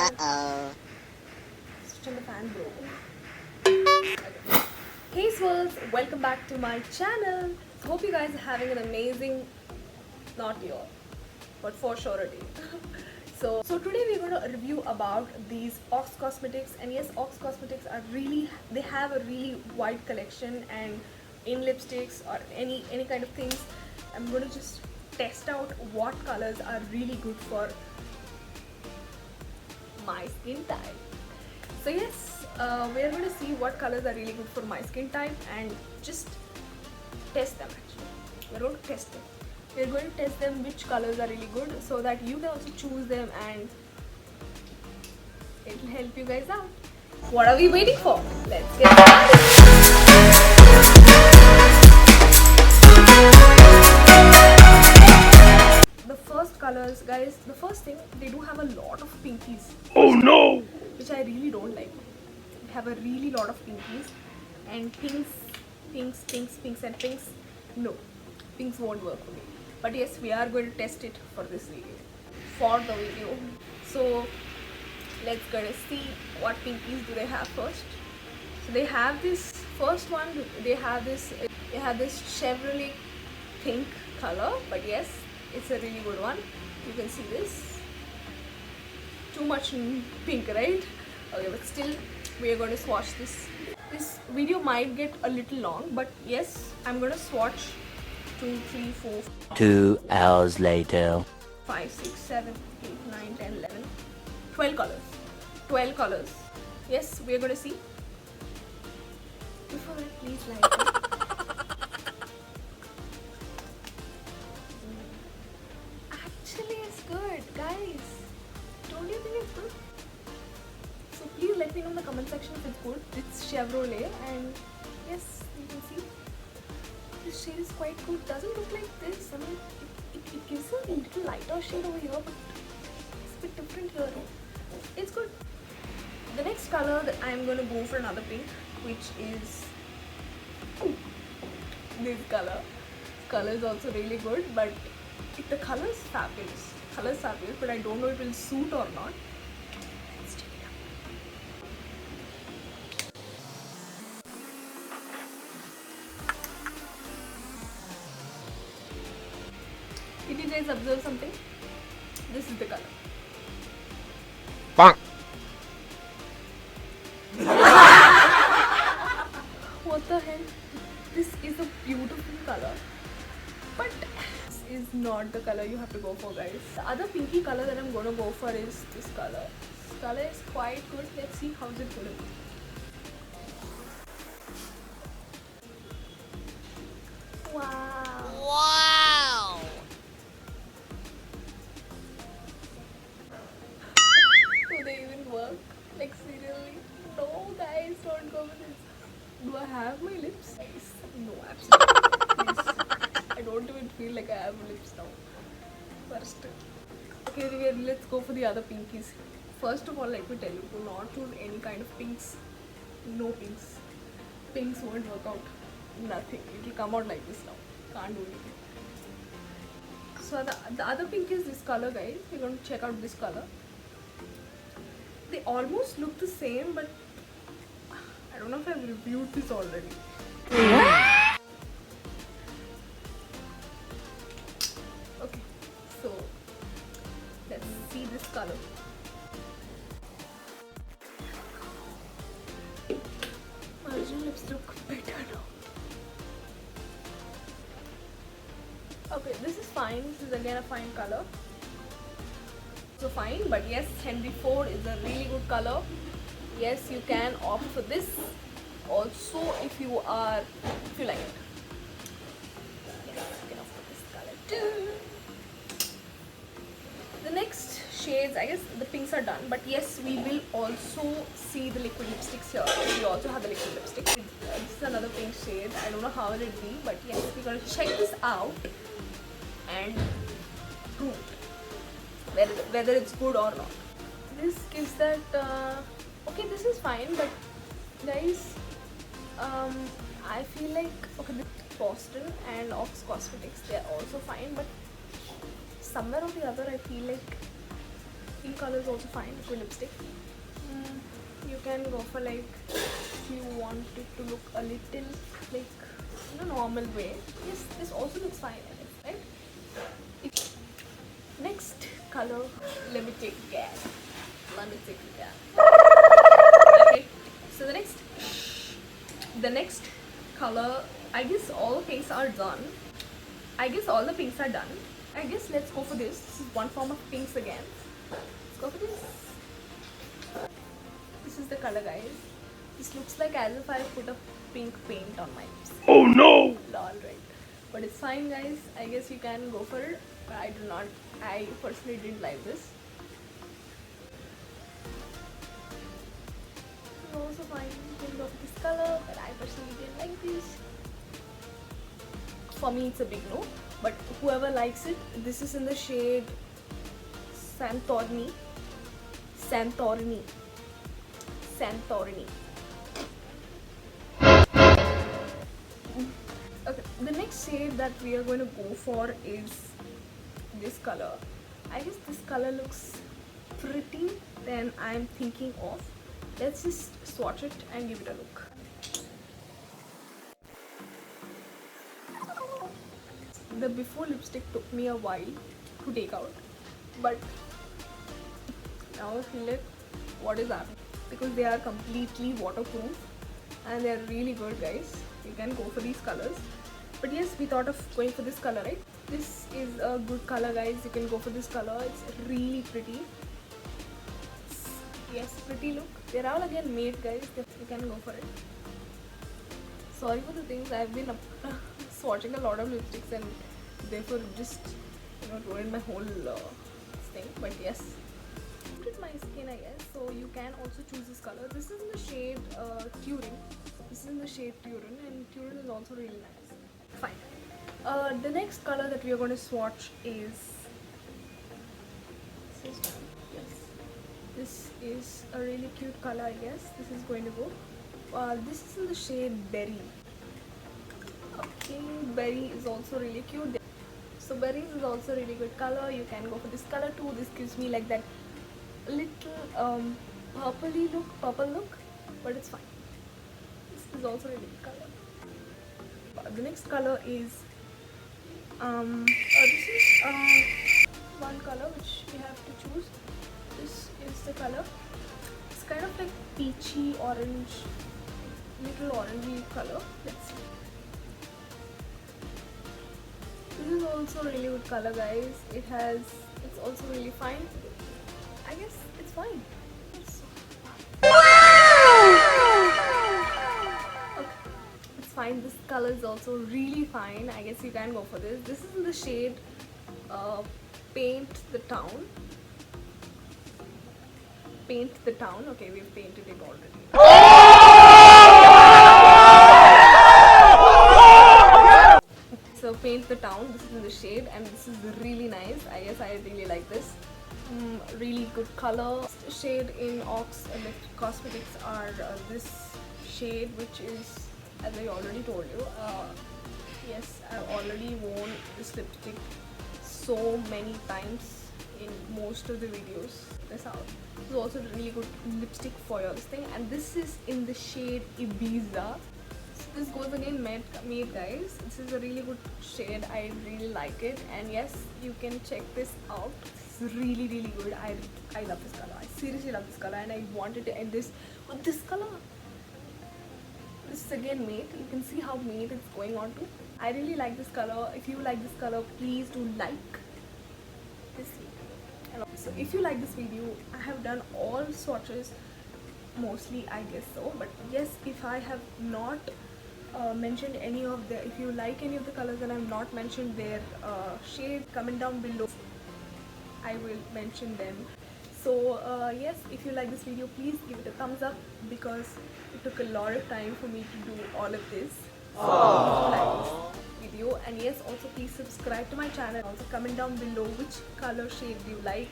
Uh-oh. Switch on the fan, bro. Hey swirls, welcome back to my channel. So hope you guys are having an amazing, not year, but for sure a day. So today we're going to review about these Ox Cosmetics, and yes, Ox Cosmetics are they have a really wide collection, and in lipsticks or any kind of things, I'm going to just test out what colors are really good for my skin type. So yes, we're going to see what colors are really good for my skin type and just test them actually. We're going to test them. We're going to test them which colors are really good so that you can also choose them and it will help you guys out. What are we waiting for? Let's get started! The first colors, guys, the first thing, they do have a lot of pinkies. Oh no! Which I really don't like. They have a really lot of pinkies and pinks and pinks. No, pinks won't work for me. But yes, we are going to test it for this video. So let's go to see what pinkies do they have first. So they have this first one. They have this Chevrolet pink color. But yes, it's a really good one. You can see this. Too much pink, right? Okay, but still we are going to swatch this. This video might get a little long, but yes, I'm going to swatch 2, 3, 4, 2 hours later. 5, 6, 7, 8, 9, 10, 11, 12 colors. 12 colors. Yes, we are going to see. Before that, please like it. Actually, it's good, guys. Don't you think it's good? So please let me know in the comment section if it's good. It's Chevrolet, and yes, you can see this shade is quite good. Doesn't look like this. I mean, it gives a little lighter shade over here, but it's a bit different here. It's good. The next color that I'm going to go for another pink, which is this color. This color is also really good, but the color is fabulous. Color is fabulous, but I don't know if it will suit or not. Let's check it out. Did you guys observe something? This is the color. Bonk. What the hell? This is a beautiful color, but this is not the color you have to go for, guys. The other pinky color that I'm going to go for is this color. This color is quite good. Let's see how's it going to be. Wow. Wow! Do they even work? Like seriously? No, guys, don't go with this. Do I have my lips? Guys, no, absolutely. Please. I don't even feel like I have lips now. First. Okay, let's go for the other pinkies. First of all, let me tell you, do not choose any kind of pinks. No pinks. Pinks won't work out. Nothing. It will come out like this now. Can't do anything. So the other pink is this color, guys. We're going to check out this color. They almost look the same, but I don't know if I've reviewed this already. Okay, so let's see this color. My original lips look better now. Okay, this is fine. This is again a fine color. So fine, but yes, Henry Ford is a really good color. Yes, you can opt for this also if you like it. Yes, you can opt for this color too. The next shades, I guess the pinks are done, but yes, we will also see the liquid lipsticks here. We also have the liquid lipstick. This is another pink shade. I don't know how it will be, but yes, we're going to check this out and prove whether it's good or not. This gives that okay, this is fine, but guys, I feel like okay, Boston and Ox Cosmetics, they're also fine, but somewhere or the other I feel like pink color is also fine for lipstick. You can go for like, if you want it to look a little like in a normal way. Yes, this also looks fine, right? Next color, let me take a guess. Okay, so the next color, I guess all the pinks are done. I guess let's go for this. This is one form of pinks again. Let's go for this. This is the color, guys. This looks like as if I put a pink paint on my lips. Oh no! Lol, right? But it's fine, guys. I guess you can go for it. But I personally didn't like this. It's also fine. You can go for this color, but I personally didn't like this. For me, it's a big no. But whoever likes it, this is in the shade Santorini. Okay, the next shade that we are going to go for is this color. I guess this color looks pretty than I'm thinking of. Let's just swatch it and give it a look. The before lipstick took me a while to take out, but now I feel like what is happening, because they are completely waterproof and they are really good, guys. You can go for these colors, but yes, we thought of going for this color, right? This is a good color, guys. You can go for this color. It's really pretty. Yes, pretty look. They're all again matte, guys. You can go for it. Sorry for the things, I've been swatching a lot of lipsticks and therefore just ruined my whole thing. But yes, suited my skin, I guess. So you can also choose this color. This is in the shade Turin. And Turin is also really nice. Fine. The next color that we are going to swatch is this one. Yes, this is a really cute color, I guess. This is going to go. This is in the shade Berry. Okay, Berry is also really cute. So Berry is also really good color. You can go for this color too. This gives me like that little purple look, but it's fine. This is also really good color. The next color is this is one color which we have to choose. This is the color. It's kind of like peachy orange, little orangey color. Let's see. This is also really good color, guys. It's also really fine. I guess it's fine. Okay, it's fine. This color is also really fine. I guess you can go for this. This is in the shade Paint the Town. Okay, we've painted it already. So Paint the Town, this is in the shade and this is really nice. I guess I really like this. Really good color. Shade in Ox Cosmetics are this shade, which is, as I already told you, yes, I've already worn this lipstick so many times in most of the videos. This is also a really good lipstick for your thing, and this is in the shade Ibiza. This goes again matte, guys. This is a really good shade. I really like it, and yes, you can check this out. This is really good. I love this color. I seriously love this color, and I wanted to end this with this color. This is again matte. You can see how matte it's going on to. I really like this color. If you like this color, please do like this video. So if you like this video, I have done all swatches mostly, I guess so. But yes, if I have not mentioned any of the, if you like any of the colors and I have not mentioned their shade, comment down below. I will mention them. So yes, if you like this video, please give it a thumbs up, because it took a lot of time for me to do all of this. So please like this video, and yes, also please subscribe to my channel. Also comment down below which color shade you like,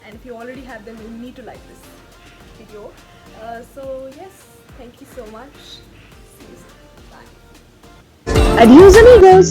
and if you already have them, you need to like this video. So yes, thank you so much. See you soon. Bye. Adios amigos!